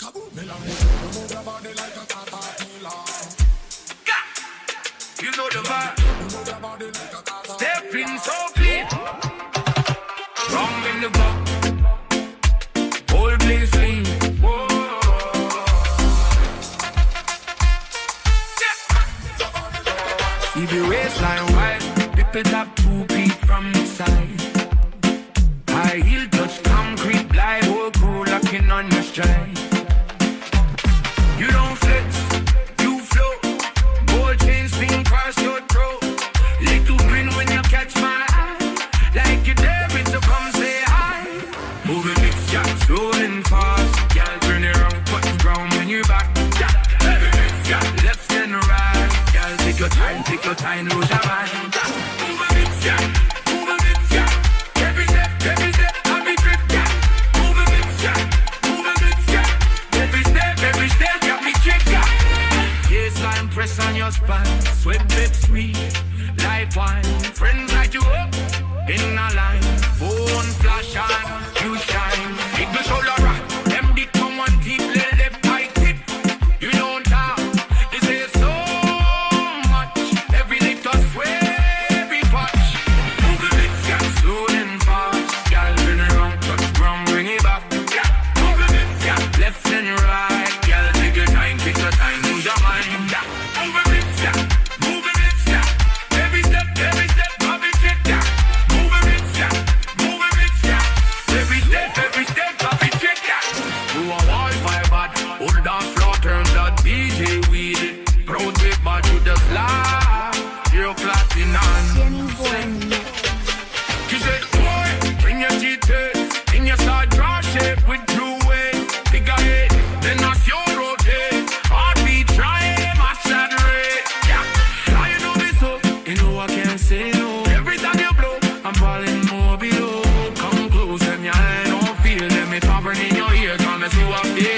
Kaboom, me love it. You move your body like a caterpillar. You know the vibe. You move your body like a caterpillar. Step in so clean. Wrong in the back. Whole place clean. Whoa. See the waistline wide. People tap 2 feet from the side. High heel touch concrete. Live whole crew locking on your stride. You don't flex, you float. Gold chain swing past your throat. Little grin when you catch my eye. Like you're daring to come say hi. Moving mix, yeah, slow and fast. Girl, turn it around, touch the ground when you're back. Yeah, heavy mix, yeah, left and right. Girl, take your time, lose your mind. Moving mix, yeah, moving mix, yeah. Every step, I be trip, yeah. Moving mix, yeah, moving mix, yeah. Every step, got me trick, yeah. Baseline press on your spine, sweat bit sweet, life wine. Friends light you up in a line, phone flash on, you shine. Big the shoulder rock, them dick come one deep, let them tight tip. You don't talk, they say so much. Every lick does swear, every touch. Move the lips, got slow and fast. Girl, turn around, touch the ground, bring it back. Yeah, move the lips, got left and right. Girl, take your time, lose your mind. Yeah, move the lips, yeah, move the lips, yeah. Every step, I'll be trick, yeah. Move the lips, yeah, move the lips, yeah. Every step, I'll be trick, yeah. Who a wildfire bad, hold down floor, turn that DJ weed it. Proud big bad, you just laugh. You're clapping on. She said, boy, bring your teeth in your start draw shape with blue waves. Figure eight, then that's your rotate. Heartbeat, try match that rate. Yeah, how you know this up? You know I can't say no. Every time you blow, I'm falling more below. Come close and your eye don't feel. Let me talk in your ear, come and see what I feel.